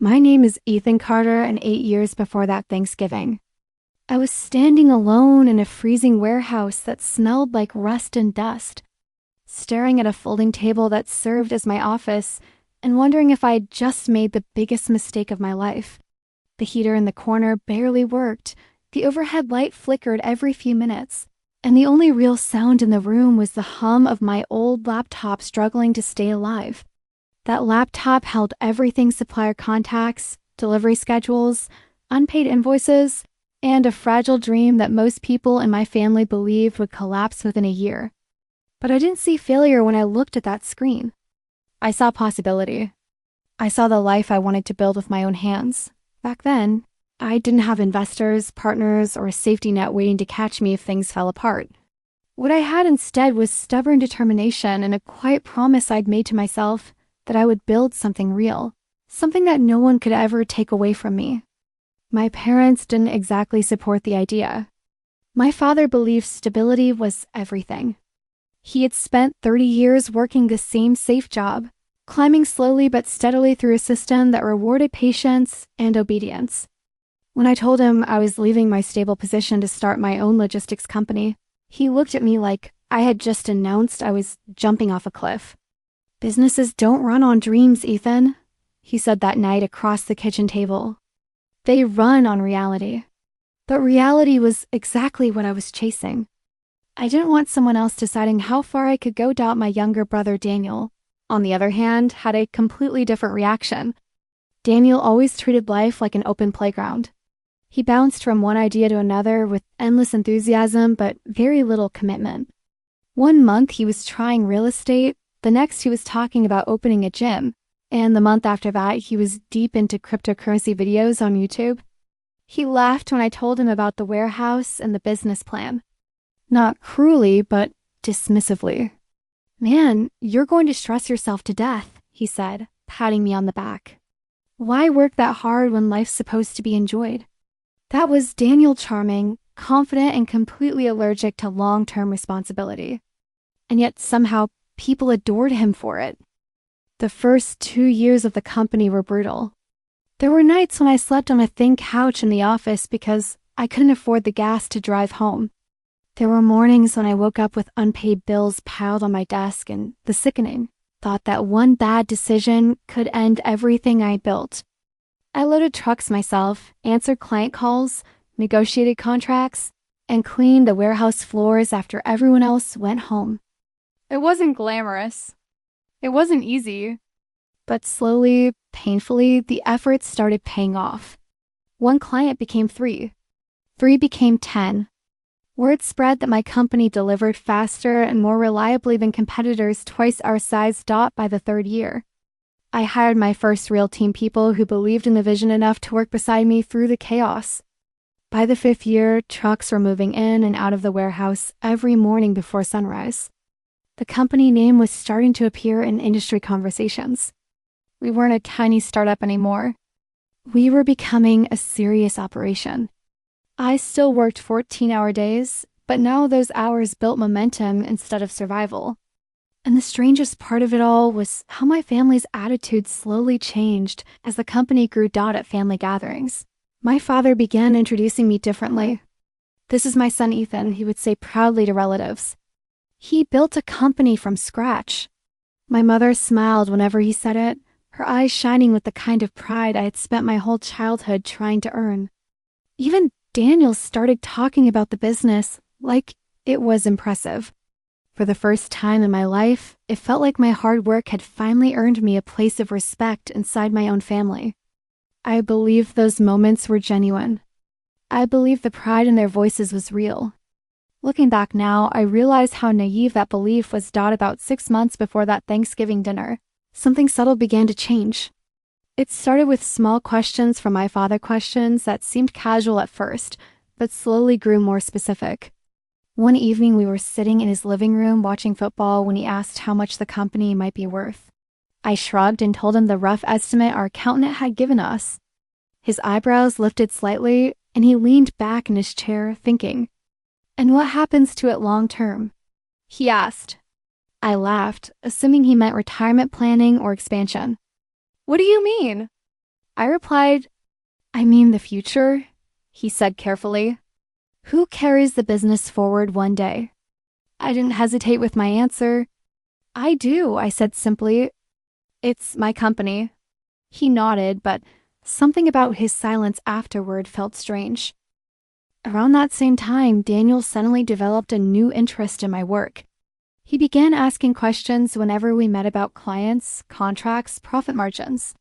My name is Ethan Carter, and 8 years before that Thanksgiving, I was standing alone in a freezing warehouse that smelled like rust and dust, staring at a folding table that served as my office and wondering if I had just made the biggest mistake of my life. The heater in the corner barely worked, the overhead light flickered every few minutes, and the only real sound in the room was the hum of my old laptop struggling to stay alive. That laptop held everything: supplier contacts, delivery schedules, unpaid invoices, and a fragile dream that most people in my family believed would collapse within a year. But I didn't see failure when I looked at that screen. I saw possibility. I saw the life I wanted to build with my own hands. Back then, I didn't have investors, partners, or a safety net waiting to catch me if things fell apart. What I had instead was stubborn determination and a quiet promise I'd made to myself that I would build something real, something that no one could ever take away from me. My parents didn't exactly support the idea. My father believed stability was everything. He had spent 30 years working the same safe job, climbing slowly but steadily through a system that rewarded patience and obedience. When I told him I was leaving my stable position to start my own logistics company, he looked at me like I had just announced I was jumping off a cliff. "Businesses don't run on dreams, Ethan," he said that night across the kitchen table. "They run on reality." But reality was exactly what I was chasing. I didn't want someone else deciding how far I could go. My younger brother, Daniel, on the other hand, had a completely different reaction. Daniel always treated life like an open playground. He bounced from one idea to another with endless enthusiasm but very little commitment. One month he was trying real estate, the next he was talking about opening a gym, and the month after that he was deep into cryptocurrency videos on YouTube. He laughed when I told him about the warehouse and the business plan. Not cruelly, but dismissively. "Man, you're going to stress yourself to death," he said, patting me on the back. "Why work that hard when life's supposed to be enjoyed?" That was Daniel, charming, confident, and completely allergic to long-term responsibility. And yet somehow people adored him for it. The first 2 years of the company were brutal. There were nights when I slept on a thin couch in the office because I couldn't afford the gas to drive home. There were mornings when I woke up with unpaid bills piled on my desk and the sickening thought that one bad decision could end everything I built. I loaded trucks myself, answered client calls, negotiated contracts, and cleaned the warehouse floors after everyone else went home. It wasn't glamorous. It wasn't easy. But slowly, painfully, the efforts started paying off. One client became 3. 3 became 10. Word spread that my company delivered faster and more reliably than competitors twice our size. By the 3rd year, I hired my first real team, people who believed in the vision enough to work beside me through the chaos. By the 5th year, trucks were moving in and out of the warehouse every morning before sunrise. The company name was starting to appear in industry conversations. We weren't a tiny startup anymore. We were becoming a serious operation. I still worked 14-hour days, but now those hours built momentum instead of survival. And the strangest part of it all was how my family's attitude slowly changed as the company grew. At family gatherings, my father began introducing me differently. "This is my son Ethan," he would say proudly to relatives. He built a company from scratch. My mother smiled whenever he said it, her eyes shining with the kind of pride I had spent my whole childhood trying to earn. Even Daniel started talking about the business like it was impressive. For the first time in my life, it felt like my hard work had finally earned me a place of respect inside my own family. I believed those moments were genuine. I believed the pride in their voices was real. Looking back now, I realize how naive that belief was. About 6 months before that Thanksgiving dinner, something subtle began to change. It started with small questions from my father, questions that seemed casual at first, but slowly grew more specific. One evening, we were sitting in his living room watching football when he asked how much the company might be worth. I shrugged and told him the rough estimate our accountant had given us. His eyebrows lifted slightly, and he leaned back in his chair, thinking. "And what happens to it long term?" he asked. I laughed, assuming he meant retirement planning or expansion. "What do you mean?" I replied, I mean the future, he said carefully. Who carries the business forward one day? I didn't hesitate with my answer. I do, I said simply. It's my company. He nodded, but something about his silence afterward felt strange. Around that same time, Daniel suddenly developed a new interest in my work. He began asking questions whenever we met about clients, contracts, profit margins.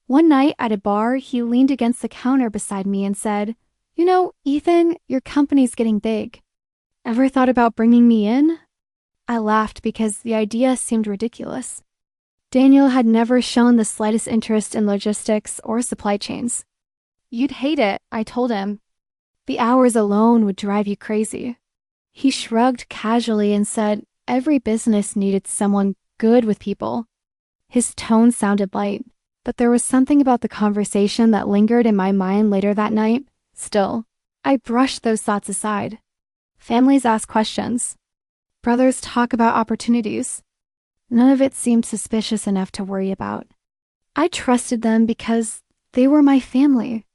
One night at a bar, he leaned against the counter beside me and said, You know, Ethan, your company's getting big. Ever thought about bringing me in? I laughed because the idea seemed ridiculous. Daniel had never shown the slightest interest in logistics or supply chains. You'd hate it, I told him. The hours alone would drive you crazy. He shrugged casually and said every business needed someone good with people. His tone sounded light, but there was something about the conversation that lingered in my mind later that night. Still, I brushed those thoughts aside. Families ask questions. Brothers talk about opportunities. None of it seemed suspicious enough to worry about. I trusted them because they were my family.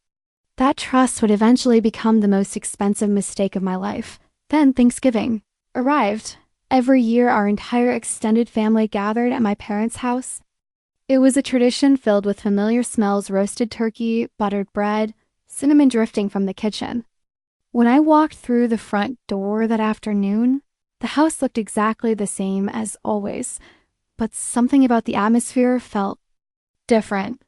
That trust would eventually become the most expensive mistake of my life. Then Thanksgiving arrived. Every year, our entire extended family gathered at my parents' house. It was a tradition filled with familiar smells: roasted turkey, buttered bread, cinnamon drifting from the kitchen. When I walked through the front door that afternoon, the house looked exactly the same as always, but something about the atmosphere felt different.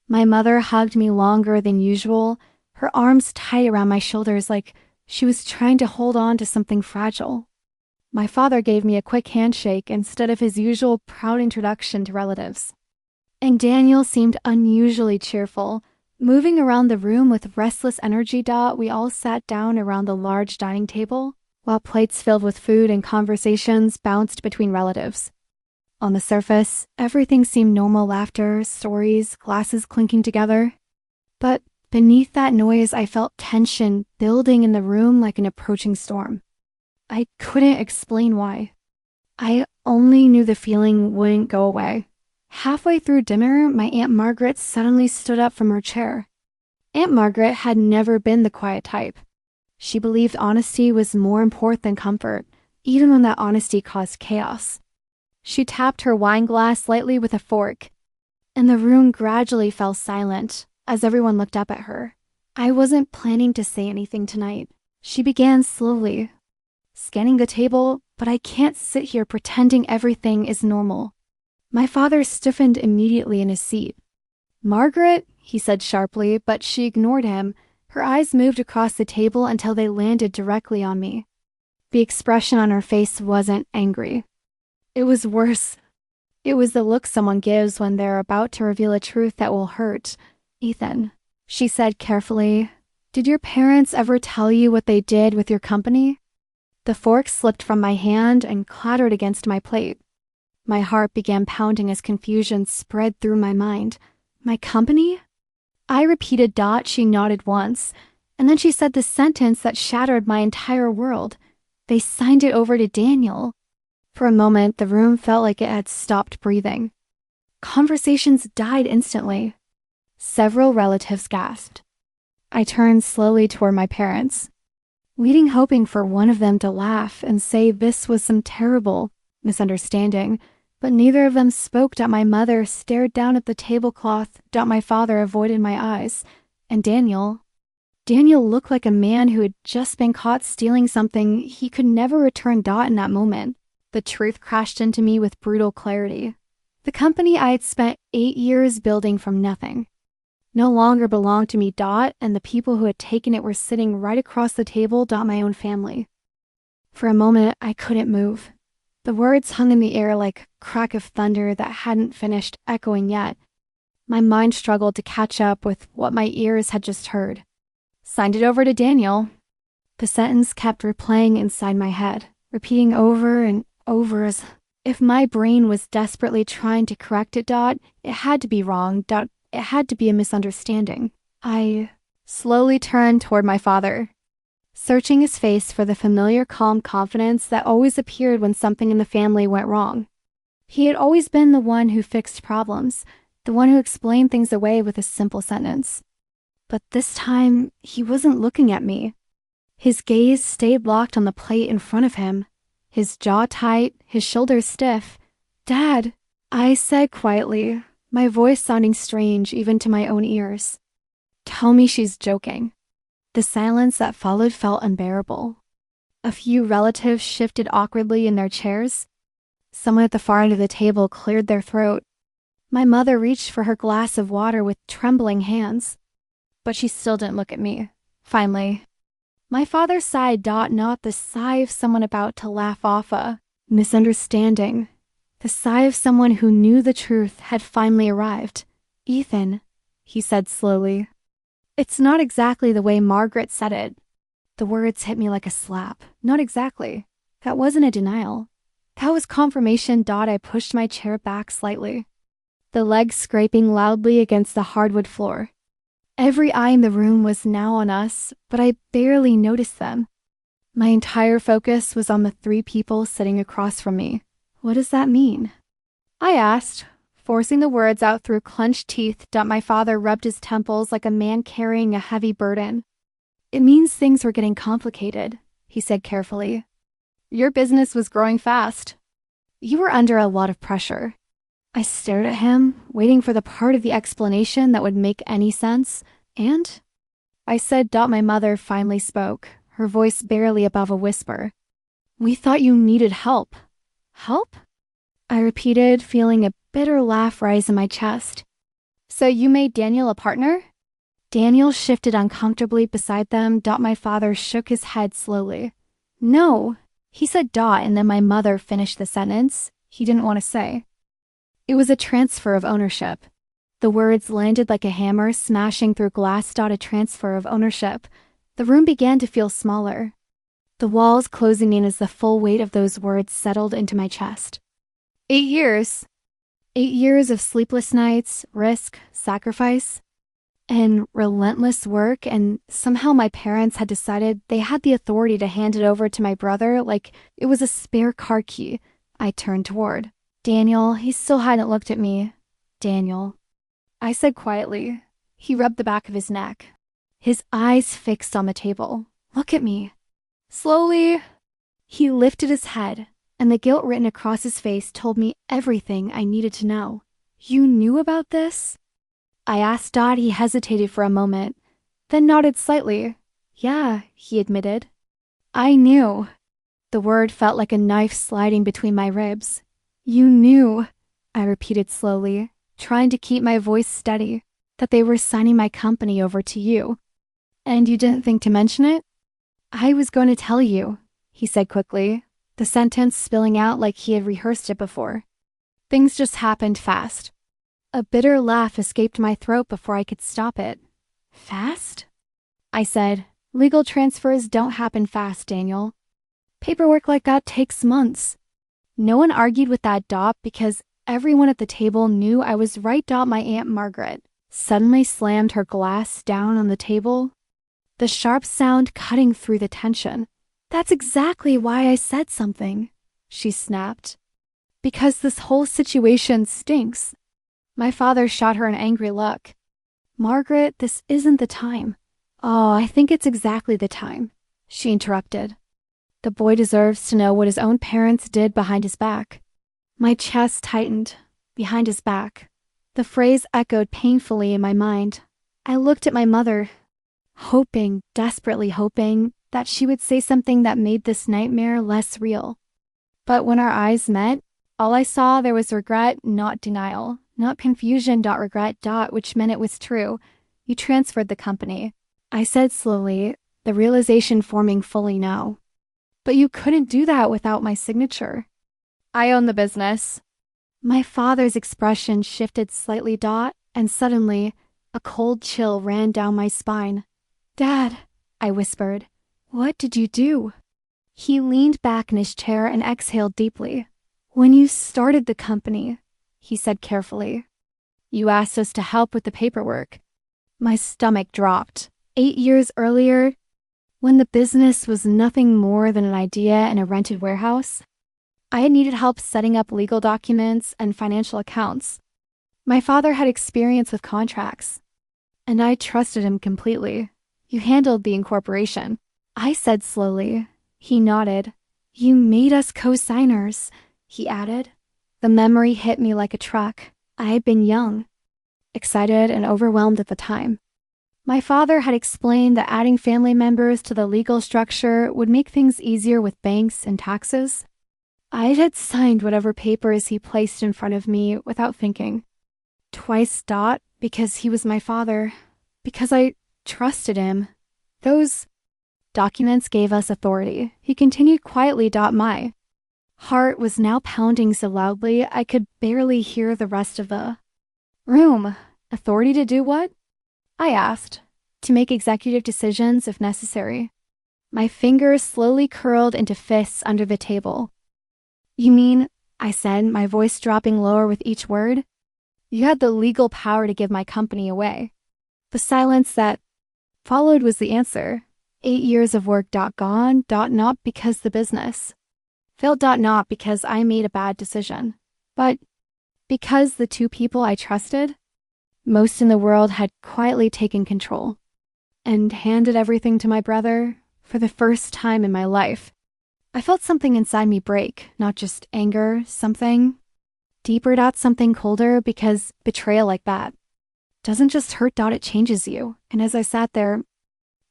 My mother hugged me longer than usual, her arms tight around my shoulders like she was trying to hold on to something fragile. My father gave me a quick handshake instead of his usual proud introduction to relatives. And Daniel seemed unusually cheerful. Moving around the room with restless energy. We all sat down around the large dining table, while plates filled with food and conversations bounced between relatives. On the surface, everything seemed normal: laughter, stories, glasses clinking together. But beneath that noise, I felt tension building in the room like an approaching storm. I couldn't explain why. I only knew the feeling wouldn't go away. Halfway through dinner, my Aunt Margaret suddenly stood up from her chair. Aunt Margaret had never been the quiet type. She believed honesty was more important than comfort, even when that honesty caused chaos. She tapped her wine glass lightly with a fork, and the room gradually fell silent as everyone looked up at her. I wasn't planning to say anything tonight. She began slowly, scanning the table, but I can't sit here pretending everything is normal. My father stiffened immediately in his seat. Margaret, he said sharply, but she ignored him. Her eyes moved across the table until they landed directly on me. The expression on her face wasn't angry. It was worse. It was the look someone gives when they're about to reveal a truth that will hurt. Ethan, she said carefully, did your parents ever tell you what they did with your company? The fork slipped from my hand and clattered against my plate. My heart began pounding as confusion spread through my mind. My company? I repeated. She nodded once, and then she said the sentence that shattered my entire world. They signed it over to Daniel. For a moment, the room felt like it had stopped breathing. Conversations died instantly. Several relatives gasped. I turned slowly toward my parents, waiting, hoping for one of them to laugh and say this was some terrible misunderstanding, but neither of them spoke. My mother stared down at the tablecloth. My father avoided my eyes. And Daniel looked like a man who had just been caught stealing something he could never return. In that moment, the truth crashed into me with brutal clarity. The company I had spent 8 years building from nothing no longer belonged to me. And the people who had taken it were sitting right across the table. My own family. For a moment, I couldn't move. The words hung in the air like a crack of thunder that hadn't finished echoing yet. My mind struggled to catch up with what my ears had just heard. Signed it over to Daniel. The sentence kept replaying inside my head, repeating over and over as if my brain was desperately trying to correct it. It had to be wrong. It had to be a misunderstanding. I slowly turned toward my father, searching his face for the familiar calm confidence that always appeared when something in the family went wrong. He had always been the one who fixed problems, the one who explained things away with a simple sentence. But this time, he wasn't looking at me. His gaze stayed locked on the plate in front of him, his jaw tight, his shoulders stiff. "Dad," I said quietly, my voice sounding strange even to my own ears. "Tell me she's joking." The silence that followed felt unbearable. A few relatives shifted awkwardly in their chairs. Someone at the far end of the table cleared their throat. My mother reached for her glass of water with trembling hands. But she still didn't look at me. Finally, my father sighed, not the sigh of someone about to laugh off a misunderstanding. The sigh of someone who knew the truth had finally arrived. "Ethan," he said slowly. "It's not exactly the way Margaret said it." The words hit me like a slap. Not exactly. That wasn't a denial. That was confirmation. I pushed my chair back slightly, the legs scraping loudly against the hardwood floor. Every eye in the room was now on us, but I barely noticed them. My entire focus was on the 3 people sitting across from me. "What does that mean?" I asked, forcing the words out through clenched teeth. My father rubbed his temples like a man carrying a heavy burden. "It means things were getting complicated," he said carefully. "Your business was growing fast. You were under a lot of pressure." I stared at him, waiting for the part of the explanation that would make any sense, and I said. My mother finally spoke, her voice barely above a whisper. "We thought you needed help." "Help?" I repeated, feeling a bitter laugh rise in my chest. "So you made Daniel a partner?" Daniel shifted uncomfortably beside them. My father shook his head slowly. "No," he said. And then my mother finished the sentence he didn't want to say. "It was a transfer of ownership." The words landed like a hammer smashing through glass. A transfer of ownership. The room began to feel smaller, the walls closing in as the full weight of those words settled into my chest. 8 years. 8 years of sleepless nights, risk, sacrifice, and relentless work, and somehow my parents had decided they had the authority to hand it over to my brother like it was a spare car key. I turned toward Daniel. He still hadn't looked at me. "Daniel," I said quietly. He rubbed the back of his neck, his eyes fixed on the table. "Look at me." Slowly, he lifted his head, and the guilt written across his face told me everything I needed to know. "You knew about this?" I asked. He hesitated for a moment, then nodded slightly. "Yeah," he admitted. "I knew." The word felt like a knife sliding between my ribs. "You knew," I repeated slowly, trying to keep my voice steady, "that they were signing my company over to you. And you didn't think to mention it?" "I was going to tell you," he said quickly, the sentence spilling out like he had rehearsed it before. "Things just happened fast." A bitter laugh escaped my throat before I could stop it. "Fast?" I said. "Legal transfers don't happen fast, Daniel. Paperwork like that takes months." No one argued with that. Because everyone at the table knew I was right. My Aunt Margaret suddenly slammed her glass down on the table, the sharp sound cutting through the tension. "That's exactly why I said something," she snapped. "Because this whole situation stinks." My father shot her an angry look. "Margaret, this isn't the time." "Oh, I think it's exactly the time," she interrupted. "The boy deserves to know what his own parents did behind his back." My chest tightened. Behind his back. The phrase echoed painfully in my mind. I looked at my mother, hoping, desperately hoping, that she would say something that made this nightmare less real. But when our eyes met, all I saw there was regret, not denial, not confusion. Regret. Which meant it was true. "You transferred the company," I said slowly, the realization forming fully now. "But you couldn't do that without my signature." "I own the business." My father's expression shifted slightly. And suddenly, a cold chill ran down my spine. "Dad," I whispered, "what did you do?" He leaned back in his chair and exhaled deeply. "When you started the company," he said carefully, "you asked us to help with the paperwork." My stomach dropped. 8 years earlier, when the business was nothing more than an idea in a rented warehouse, I had needed help setting up legal documents and financial accounts. My father had experience with contracts, and I trusted him completely. You handled the incorporation, I said slowly. He nodded. You made us co-signers, he added. The memory hit me like a truck. I had been young, excited and overwhelmed at the time. My father had explained that adding family members to the legal structure would make things easier with banks and taxes. I had signed whatever papers he placed in front of me without thinking. Twice because he was my father, because I trusted him. Those documents gave us authority. He continued quietly. My heart was now pounding so loudly I could barely hear the rest of the room. Authority to do what? I asked. To make executive decisions if necessary. My fingers slowly curled into fists under the table. You mean, I said, my voice dropping lower with each word, you had the legal power to give my company away. The silence that followed was the answer. 8 years of work gone, not because the business failed, not because I made a bad decision, but because the two people I trusted most in the world had quietly taken control and handed everything to my brother for the first time in my life. I felt something inside me break, not just anger, something deeper, something colder, because betrayal like that doesn't just hurt, it changes you. And as I sat there,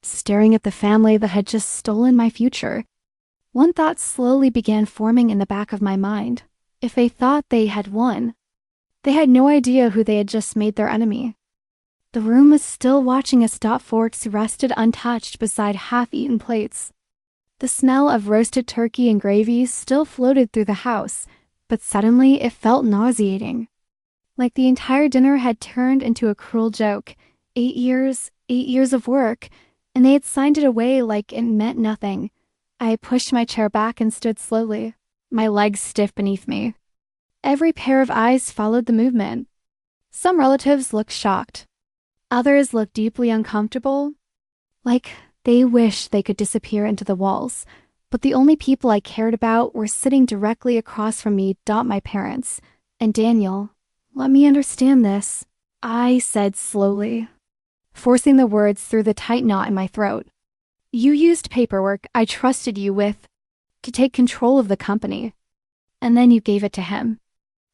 staring at the family that had just stolen my future, one thought slowly began forming in the back of my mind. If they thought they had won, they had no idea who they had just made their enemy. The room was still watching us. Forks rested untouched beside half-eaten plates. The smell of roasted turkey and gravy still floated through the house, but suddenly it felt nauseating. Like the entire dinner had turned into a cruel joke. 8 years of work, and they had signed it away like it meant nothing. I pushed my chair back and stood slowly, my legs stiff beneath me. Every pair of eyes followed the movement. Some relatives looked shocked. Others looked deeply uncomfortable, like they wished they could disappear into the walls. But the only people I cared about were sitting directly across from me. My parents. And Daniel. Let me understand this, I said slowly, forcing the words through the tight knot in my throat. You used paperwork I trusted you with to take control of the company, and then you gave it to him.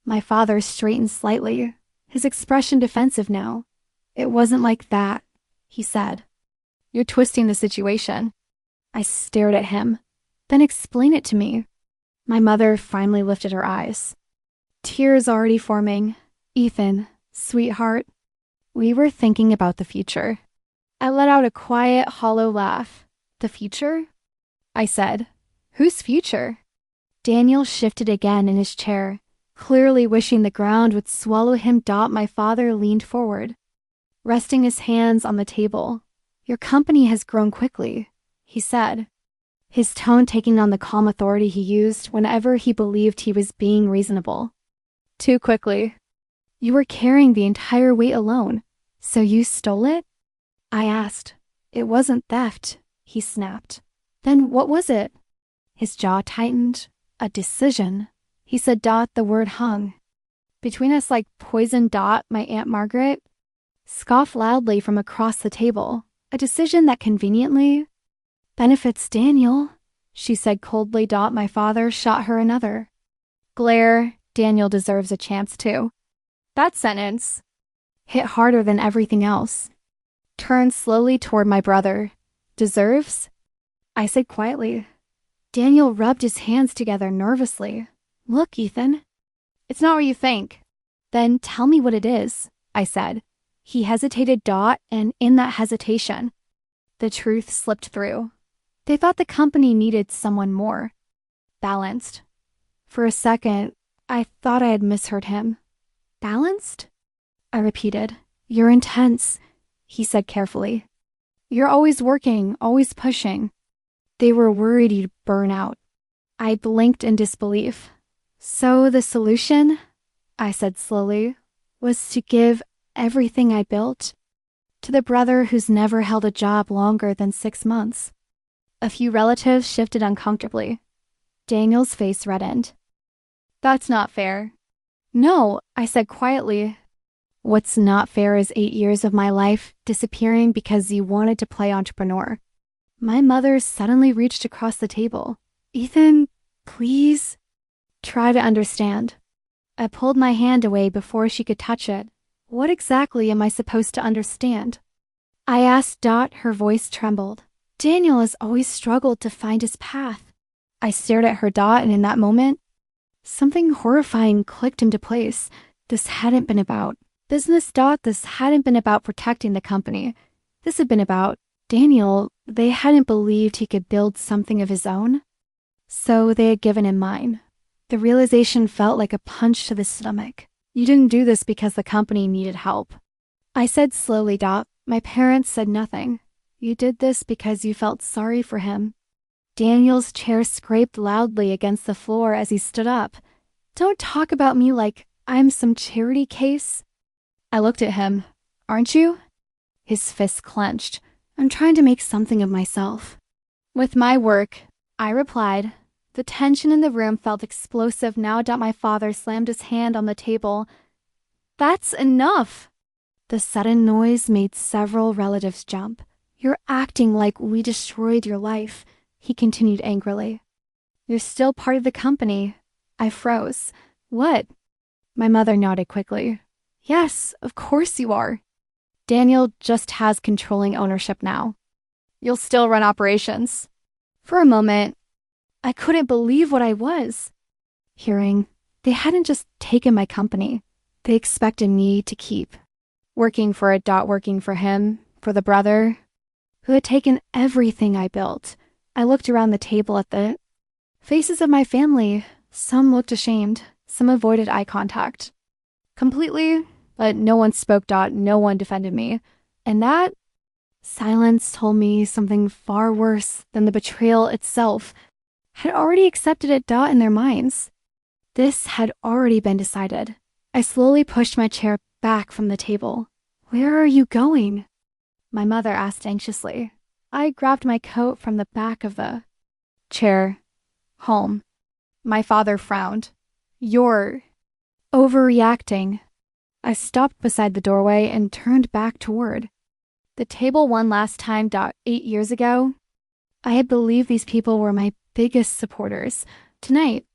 My father straightened slightly, his expression defensive now. It wasn't like that, he said. You're twisting the situation. I stared at him. Then explain it to me. My mother finally lifted her eyes. Tears already forming. Ethan, sweetheart, we were thinking about the future. I let out a quiet, hollow laugh. The future? I said. Whose future? Daniel shifted again in his chair, clearly wishing the ground would swallow him. My father leaned forward, resting his hands on the table. Your company has grown quickly, he said, his tone taking on the calm authority he used whenever he believed he was being reasonable. Too quickly. You were carrying the entire weight alone, so you stole it? I asked. It wasn't theft, he snapped. Then what was it? His jaw tightened. A decision. He said. The word hung between us like poison. My Aunt Margaret scoffed loudly from across the table. A decision that conveniently benefits Daniel, she said coldly. My father shot her another glare. Daniel deserves a chance too. That sentence hit harder than everything else. Turned slowly toward my brother. Deserves? I said quietly. Daniel rubbed his hands together nervously. Look, Ethan. It's not what you think. Then tell me what it is, I said. He hesitated. And in that hesitation, the truth slipped through. They thought the company needed someone more balanced. For a second, I thought I had misheard him. Balanced? I repeated. You're intense, he said carefully. You're always working, always pushing. They were worried you'd burn out. I blinked in disbelief. So the solution, I said slowly, was to give everything I built to the brother who's never held a job longer than 6 months. A few relatives shifted uncomfortably. Daniel's face reddened. That's not fair. No, I said quietly. What's not fair is 8 years of my life disappearing because you wanted to play entrepreneur. My mother suddenly reached across the table. Ethan, please. Try to understand. I pulled my hand away before she could touch it. What exactly am I supposed to understand? I asked Dot, her voice trembled. Daniel has always struggled to find his path. I stared at her, Dot, and in that moment, something horrifying clicked into place. This hadn't been about business, Dot. This hadn't been about protecting the company. This had been about Daniel. They hadn't believed he could build something of his own, so they had given him mine. The realization felt like a punch to the stomach. You didn't do this because the company needed help. I said slowly, Dot. My parents said nothing. You did this because you felt sorry for him. Daniel's chair scraped loudly against the floor as he stood up. Don't talk about me like I'm some charity case. I looked at him. Aren't you? His fists clenched. I'm trying to make something of myself. With my work, I replied. The tension in the room felt explosive now that my father slammed his hand on the table. That's enough. The sudden noise made several relatives jump. You're acting like we destroyed your life, he continued angrily. You're still part of the company. I froze. What? My mother nodded quickly. Yes, of course you are. Daniel just has controlling ownership now. You'll still run operations. For a moment, I couldn't believe what I was hearing. They hadn't just taken my company. They expected me to keep. Working for a Dot, working for him, for the brother who had taken everything I built. I looked around the table at the faces of my family. Some looked ashamed. Some avoided eye contact. Completely, but no one spoke, Dot. No one defended me. And that silence told me something far worse than the betrayal itself. Had already accepted it, Dot, in their minds. This had already been decided. I slowly pushed my chair back from the table. Where are you going? My mother asked anxiously. I grabbed my coat from the back of the chair. Home. My father frowned. You're overreacting. I stopped beside the doorway and turned back toward the table one last time. 8 years ago, I had believed these people were my biggest supporters. Tonight,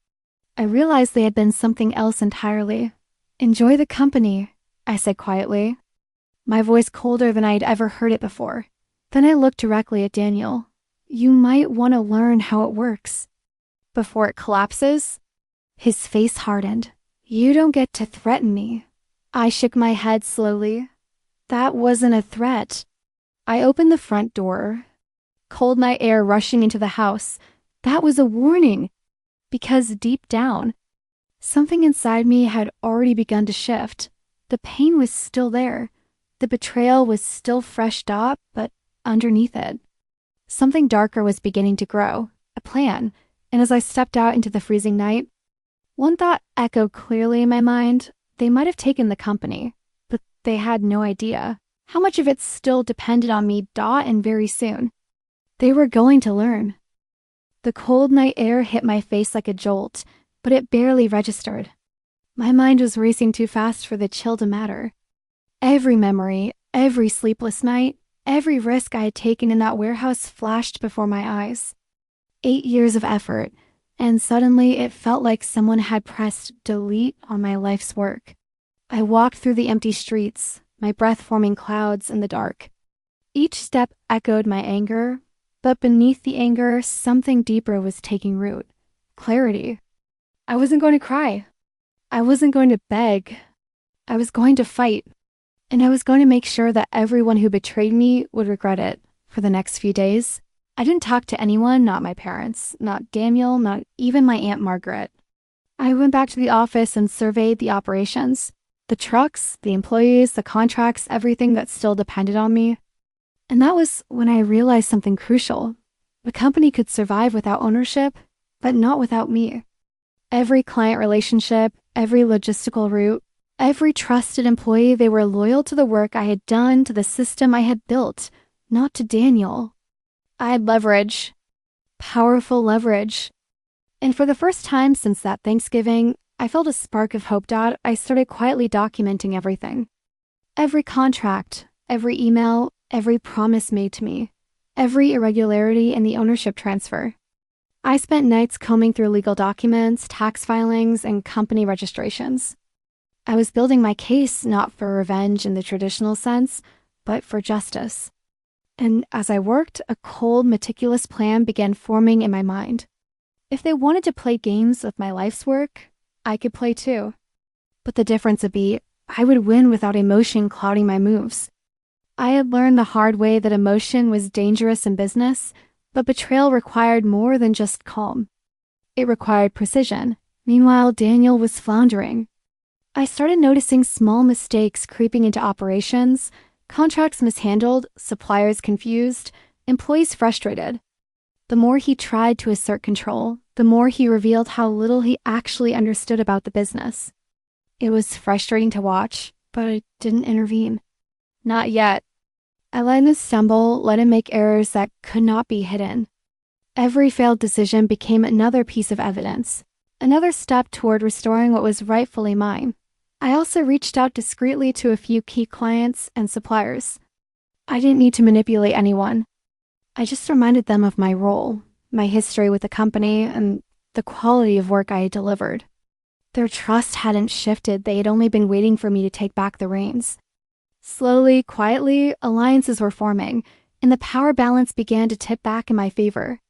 I realized they had been something else entirely. Enjoy the company, I said quietly, my voice colder than I had ever heard it before. Then I looked directly at Daniel. You might want to learn how it works before it collapses. His face hardened. You don't get to threaten me. I shook my head slowly. That wasn't a threat. I opened the front door. Cold night air rushing into the house. That was a warning. Because deep down, something inside me had already begun to shift. The pain was still there. The betrayal was still fresh, Dot, but underneath it, something darker was beginning to grow. A plan. And as I stepped out into the freezing night, one thought echoed clearly in my mind. They might have taken the company, but they had no idea how much of it still depended on me, Dot, and very soon. They were going to learn. The cold night air hit my face like a jolt, but it barely registered. My mind was racing too fast for the chill to matter. Every memory, every sleepless night, every risk I had taken in that warehouse flashed before my eyes. 8 years of effort, and suddenly it felt like someone had pressed delete on my life's work. I walked through the empty streets, my breath forming clouds in the dark. Each step echoed my anger, but beneath the anger, something deeper was taking root. Clarity. I wasn't going to cry. I wasn't going to beg. I was going to fight. And I was going to make sure that everyone who betrayed me would regret it. For the next few days, I didn't talk to anyone, not my parents, not Daniel, not even my Aunt Margaret. I went back to the office and surveyed the operations, the trucks, the employees, the contracts, everything that still depended on me. And that was when I realized something crucial. The company could survive without ownership, but not without me. Every client relationship, every logistical route, every trusted employee, they were loyal to the work I had done, to the system I had built, not to Daniel. I had leverage, powerful leverage. And for the first time since that Thanksgiving, I felt a spark of hope. I started quietly documenting everything. Every contract, every email, every promise made to me, every irregularity in the ownership transfer. I spent nights combing through legal documents, tax filings, and company registrations. I was building my case not for revenge in the traditional sense, but for justice. And as I worked, a cold, meticulous plan began forming in my mind. If they wanted to play games with my life's work, I could play too. But the difference would be, I would win without emotion clouding my moves. I had learned the hard way that emotion was dangerous in business, but betrayal required more than just calm. It required precision. Meanwhile, Daniel was floundering. I started noticing small mistakes creeping into operations, contracts mishandled, suppliers confused, employees frustrated. The more he tried to assert control, the more he revealed how little he actually understood about the business. It was frustrating to watch, but I didn't intervene. Not yet. I let him stumble, let him make errors that could not be hidden. Every failed decision became another piece of evidence, another step toward restoring what was rightfully mine. I also reached out discreetly to a few key clients and suppliers. I didn't need to manipulate anyone. I just reminded them of my role, my history with the company, and the quality of work I had delivered. Their trust hadn't shifted, they had only been waiting for me to take back the reins. Slowly, quietly, alliances were forming, and the power balance began to tip back in my favor.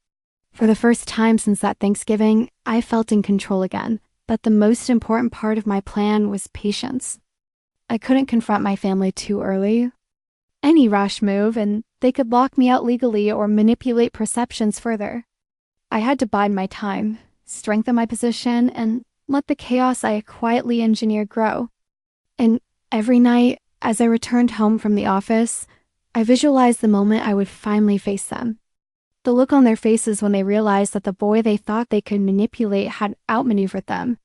For the first time since that Thanksgiving, I felt in control again, but the most important part of my plan was patience. I couldn't confront my family too early. Any rash move, and they could lock me out legally or manipulate perceptions further. I had to bide my time, strengthen my position, and let the chaos I had quietly engineered grow. And every night, as I returned home from the office, I visualized the moment I would finally face them. The look on their faces when they realized that the boy they thought they could manipulate had outmaneuvered them.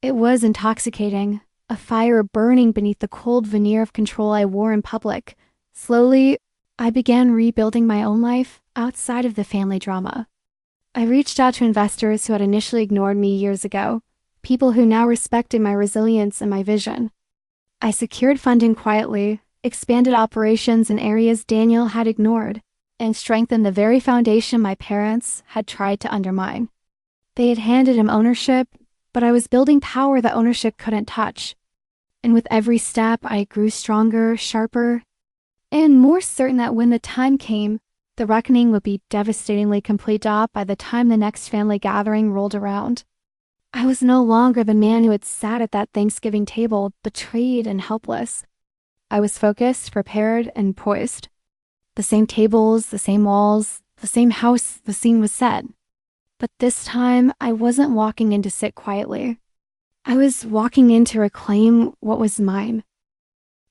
It was intoxicating, a fire burning beneath the cold veneer of control I wore in public. Slowly, I began rebuilding my own life outside of the family drama. I reached out to investors who had initially ignored me years ago, people who now respected my resilience and my vision. I secured funding quietly, expanded operations in areas Daniel had ignored, and strengthened the very foundation my parents had tried to undermine. They had handed him ownership, but I was building power that ownership couldn't touch. And with every step, I grew stronger, sharper, and more certain that when the time came, the reckoning would be devastatingly complete by the time the next family gathering rolled around. I was no longer the man who had sat at that Thanksgiving table, betrayed and helpless. I was focused, prepared, and poised. The same tables, the same walls, the same house, the scene was set. But this time, I wasn't walking in to sit quietly. I was walking in to reclaim what was mine.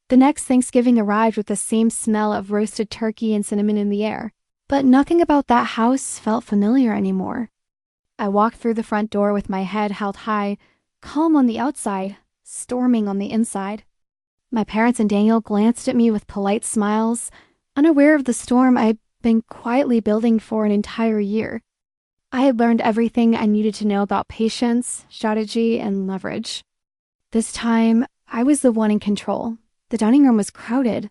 The next Thanksgiving arrived with the same smell of roasted turkey and cinnamon in the air, but nothing about that house felt familiar anymore. I walked through the front door with my head held high, calm on the outside, storming on the inside. My parents and Daniel glanced at me with polite smiles, unaware of the storm I'd been quietly building for an entire year. I had learned everything I needed to know about patience, strategy, and leverage. This time, I was the one in control. The dining room was crowded,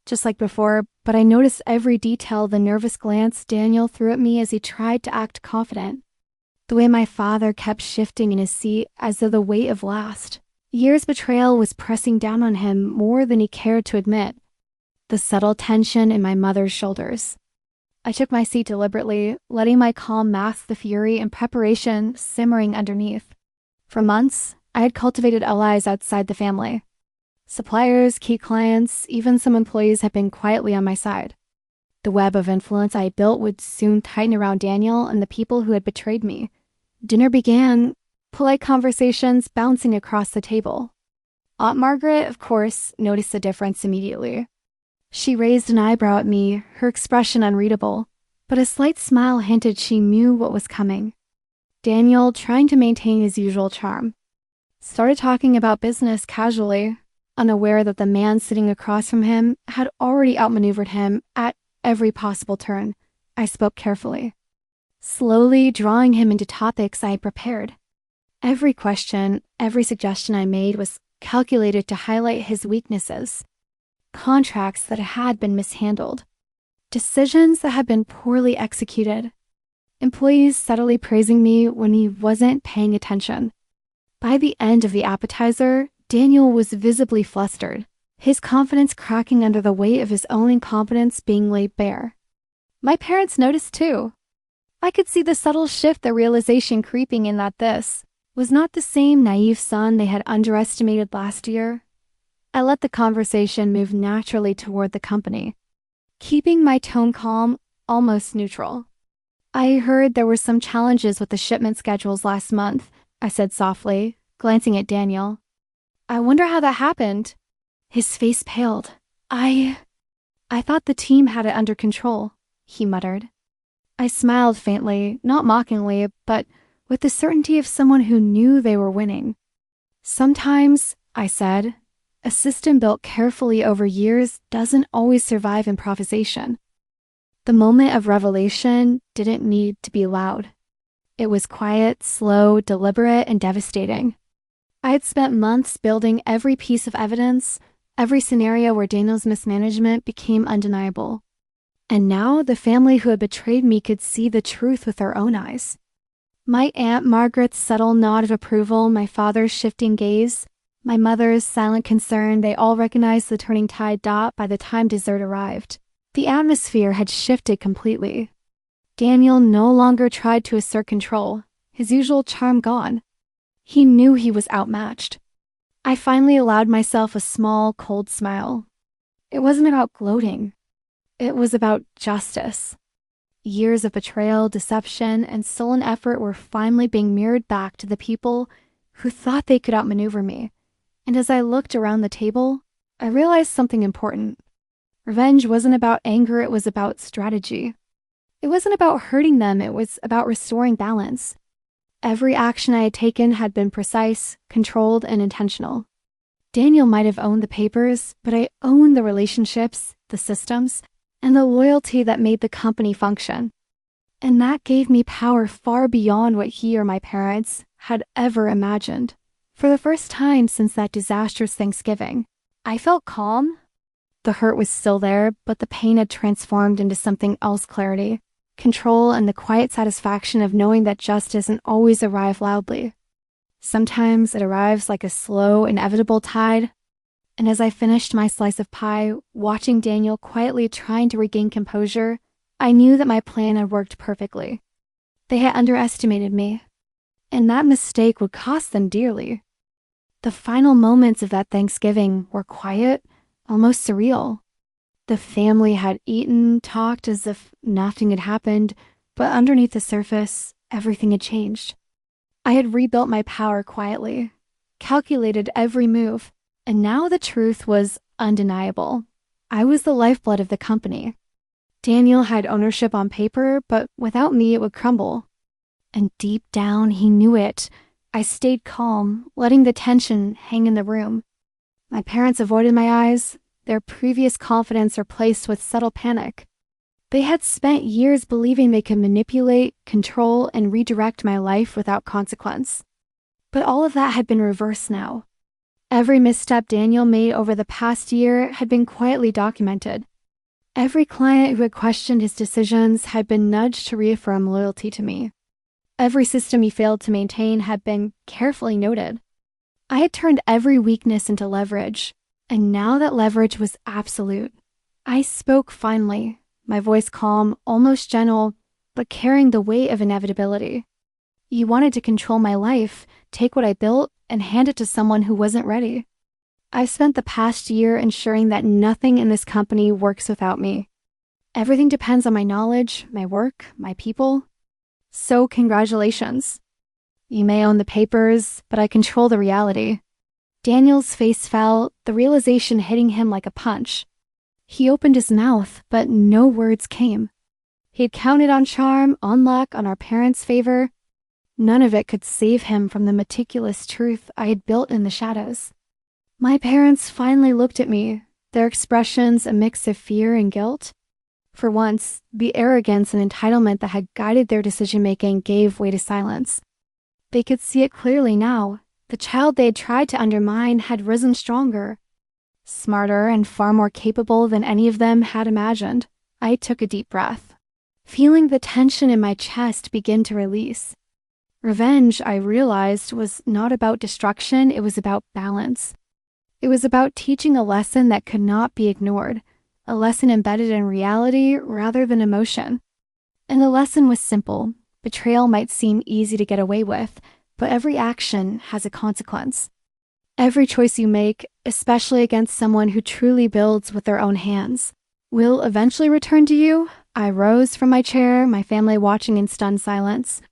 just like before, but I noticed every detail, the nervous glance Daniel threw at me as he tried to act confident. The way my father kept shifting in his seat as though the weight of last year's betrayal was pressing down on him more than he cared to admit. The subtle tension in my mother's shoulders. I took my seat deliberately, letting my calm mask the fury and preparation simmering underneath. For months, I had cultivated allies outside the family. Suppliers, key clients, even some employees had been quietly on my side. The web of influence I built would soon tighten around Daniel and the people who had betrayed me. Dinner began, polite conversations bouncing across the table. Aunt Margaret, of course, noticed the difference immediately. She raised an eyebrow at me, her expression unreadable, but a slight smile hinted she knew what was coming. Daniel, trying to maintain his usual charm, started talking about business casually, unaware that the man sitting across from him had already outmaneuvered him at every possible turn. I spoke carefully, slowly drawing him into topics I had prepared. Every question, every suggestion I made was calculated to highlight his weaknesses. contracts that had been mishandled, decisions that had been poorly executed, employees subtly praising me when he wasn't paying attention. By the end of the appetizer, Daniel was visibly flustered, his confidence cracking under the weight of his own incompetence being laid bare. My parents noticed too. I could see the subtle shift, the realization creeping in that this was not the same naive son they had underestimated last year. I let the conversation move naturally toward the company, keeping my tone calm, almost neutral. I heard there were some challenges with the shipment schedules last month, I said softly, glancing at Daniel. I wonder how that happened. His face paled. I thought the team had it under control, he muttered. I smiled faintly, not mockingly, but with the certainty of someone who knew they were winning. Sometimes, I said, a system built carefully over years doesn't always survive improvisation. The moment of revelation didn't need to be loud. It was quiet, slow, deliberate, and devastating. I had spent months building every piece of evidence, every scenario where Daniel's mismanagement became undeniable. And now the family who had betrayed me could see the truth with their own eyes. My Aunt Margaret's subtle nod of approval, my father's shifting gaze, my mother's silent concern, they all recognized the turning tide by the time dessert arrived. The atmosphere had shifted completely. Daniel no longer tried to assert control, his usual charm gone. He knew he was outmatched. I finally allowed myself a small, cold smile. It wasn't about gloating. It was about justice. Years of betrayal, deception, and sullen effort were finally being mirrored back to the people who thought they could outmaneuver me. And as I looked around the table, I realized something important. Revenge wasn't about anger, it was about strategy. It wasn't about hurting them, it was about restoring balance. Every action I had taken had been precise, controlled, and intentional. Daniel might have owned the papers, but I owned the relationships, the systems, and the loyalty that made the company function. And that gave me power far beyond what he or my parents had ever imagined. For the first time since that disastrous Thanksgiving, I felt calm. The hurt was still there, but the pain had transformed into something else: clarity, control, and the quiet satisfaction of knowing that justice doesn't always arrive loudly. Sometimes it arrives like a slow, inevitable tide. And as I finished my slice of pie, watching Daniel quietly trying to regain composure, I knew that my plan had worked perfectly. They had underestimated me, and that mistake would cost them dearly. The final moments of that Thanksgiving were quiet, almost surreal. The family had eaten, talked as if nothing had happened, but underneath the surface, everything had changed. I had rebuilt my power quietly, calculated every move, and now the truth was undeniable. I was the lifeblood of the company. Daniel had ownership on paper, but without me it would crumble. And deep down he knew it. I stayed calm, letting the tension hang in the room. My parents avoided my eyes, their previous confidence replaced with subtle panic. They had spent years believing they could manipulate, control, and redirect my life without consequence. But all of that had been reversed now. Every misstep Daniel made over the past year had been quietly documented. Every client who had questioned his decisions had been nudged to reaffirm loyalty to me. Every system he failed to maintain had been carefully noted. I had turned every weakness into leverage, and now that leverage was absolute. I spoke finally, my voice calm, almost gentle, but carrying the weight of inevitability. You wanted to control my life, take what I built, and hand it to someone who wasn't ready. I've spent the past year ensuring that nothing in this company works without me. Everything depends on my knowledge, my work, my people. So congratulations. You may own the papers, but I control the reality. Daniel's face fell, the realization hitting him like a punch. He opened his mouth, but no words came. He had counted on charm, on luck, on our parents' favor. None of it could save him from the meticulous truth I had built in the shadows. My parents finally looked at me, their expressions a mix of fear and guilt. For once, the arrogance and entitlement that had guided their decision-making gave way to silence. They could see it clearly now. The child they had tried to undermine had risen stronger. smarter and far more capable than any of them had imagined. I took a deep breath, feeling the tension in my chest begin to release. Revenge, I realized, was not about destruction, it was about balance. It was about teaching a lesson that could not be ignored, a lesson embedded in reality rather than emotion. And the lesson was simple. Betrayal might seem easy to get away with, but every action has a consequence. Every choice you make, especially against someone who truly builds with their own hands, will eventually return to you. I rose from my chair, my family watching in stunned silence.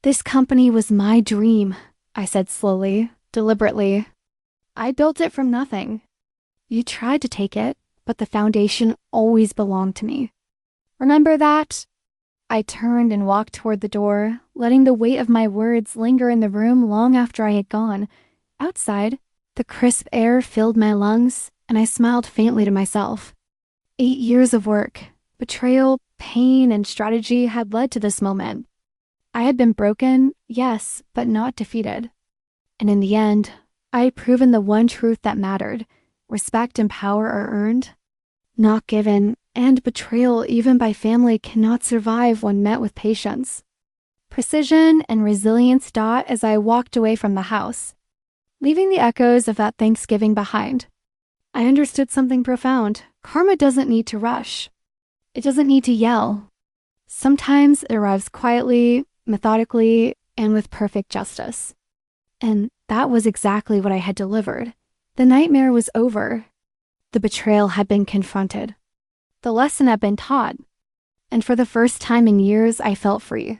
This company was my dream, I said slowly, deliberately. I built it from nothing. You tried to take it, but the foundation always belonged to me. Remember that? I turned and walked toward the door, letting the weight of my words linger in the room long after I had gone. Outside, the crisp air filled my lungs, and I smiled faintly to myself. 8 years of work, betrayal, pain, and strategy had led to this moment. I had been broken, yes, but not defeated. And in the end, I had proven the one truth that mattered. Respect and power are earned, not given, and betrayal, even by family, cannot survive when met with patience. Precision and resilience dot as I walked away from the house, leaving the echoes of that Thanksgiving behind. I understood something profound. Karma doesn't need to rush. It doesn't need to yell. Sometimes it arrives quietly, methodically, and with perfect justice. And that was exactly what I had delivered. The nightmare was over. The betrayal had been confronted. The lesson had been taught. And for the first time in years, I felt free.